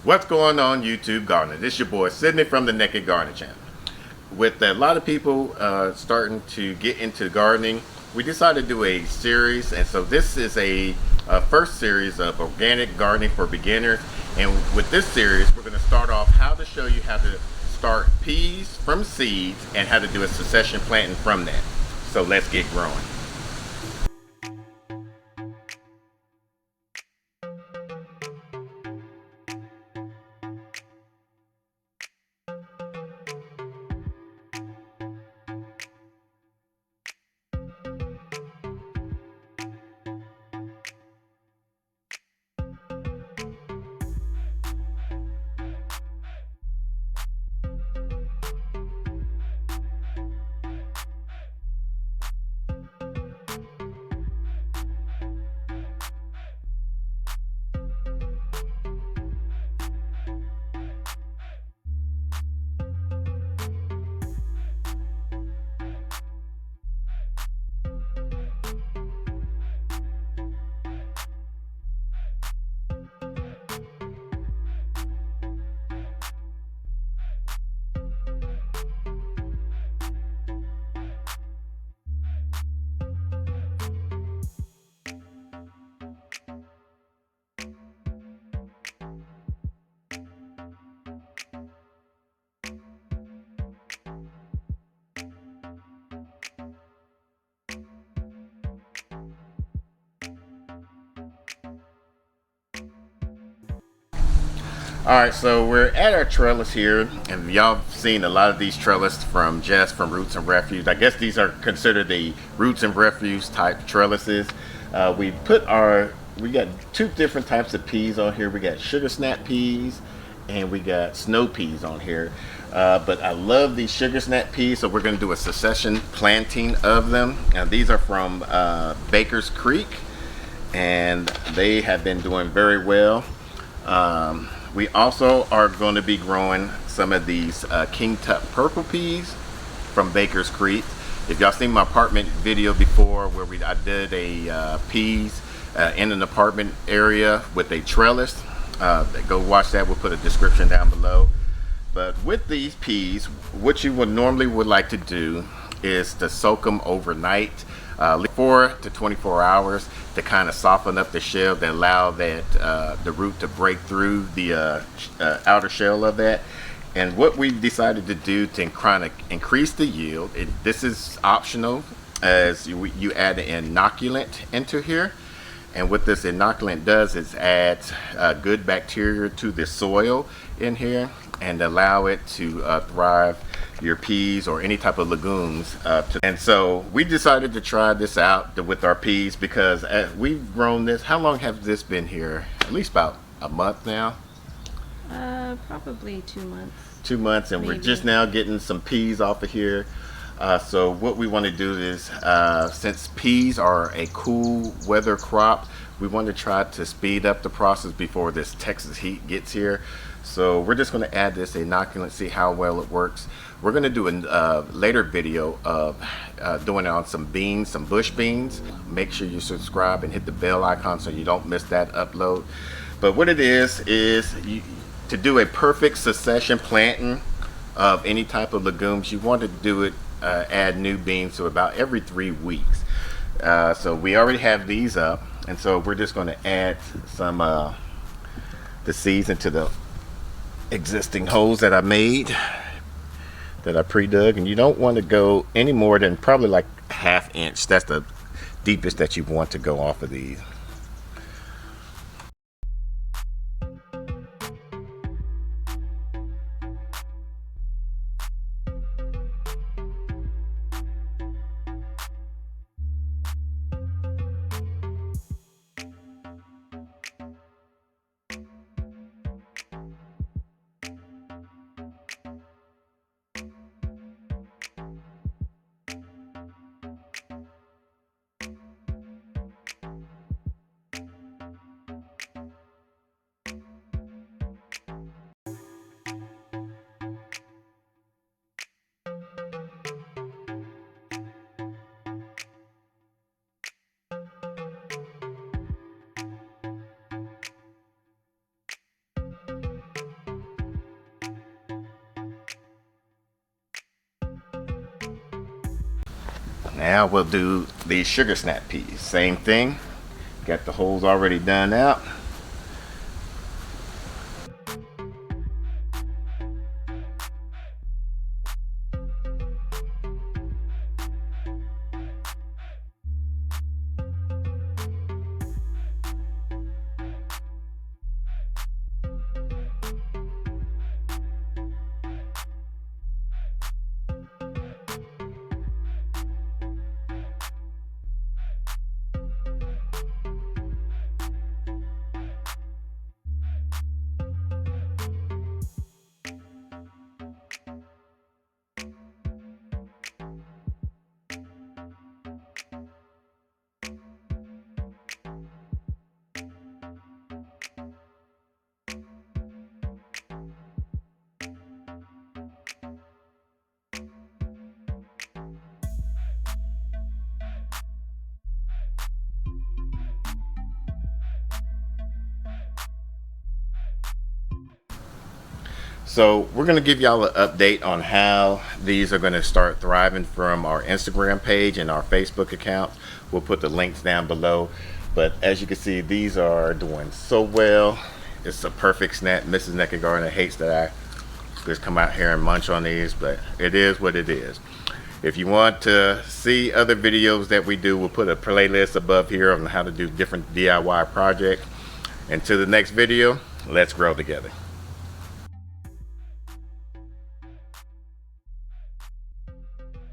What's going on YouTube Gardener? This is your boy Sydney from the Naked Gardener channel. With a lot of people starting to get into gardening, we decided to do a series, and so this is a first series of organic gardening for beginners. And with this series, we're going to start off how to show you how to start peas from seeds and how to do a succession planting from that. So let's get growing. Alright, so we're at our trellis here, and y'all have seen a lot of these trellis from Roots and Refuse. I guess these are considered the Roots and Refuse type trellises. We got two different types of peas on here. We got sugar snap peas and we got snow peas on here. But I love these sugar snap peas, so we're going to do a succession planting of them. Now these are from Baker's Creek, and they have been doing very well. We also are going to be growing some of these King Tut purple peas from Baker's Creek. If y'all seen my apartment video before where I did a peas in an apartment area with a trellis, go watch that. We'll put a description down below. But with these peas, what you would normally like to do is to soak them overnight, 4 to 24 hours, to kind of soften up the shell, to allow that the root to break through the outer shell of that. And what we decided to do to kind of increase the yield, this is optional, as you add an inoculant into here. And what this inoculant does is adds good bacteria to the soil in here and allow it to thrive your peas or any type of legumes. And so we decided to try this out with our peas because we've grown this. How long has this been here? At least about a month now. Probably 2 months. 2 months, and maybe. We're just now getting some peas off of here. So what we want to do is, since peas are a cool weather crop, we want to try to speed up the process before this Texas heat gets here. So we're just going to add this inoculant, see how well it works. We're going to do a later video of doing it on some beans, some bush beans. Make sure you subscribe and hit the bell icon so you don't miss that upload. But what it is to do a perfect succession planting of any type of legumes, you want to do it, add new beans to about every 3 weeks. So we already have these up, and so we're just going to add some the seeds into the existing holes that I made, that I pre-dug. And you don't want to go any more than probably like ½ inch. That's the deepest that you want to go off of these. Now we'll do the sugar snap peas. Same thing. Got the holes already done out. So we're going to give y'all an update on how these are going to start thriving from our Instagram page and our Facebook account. We'll put the links down below. But as you can see, these are doing so well. It's a perfect snap. Mrs. Naked Gardener hates that I just come out here and munch on these, but it is what it is. If you want to see other videos that we do, we'll put a playlist above here on how to do different DIY projects. Until the next video, let's grow together.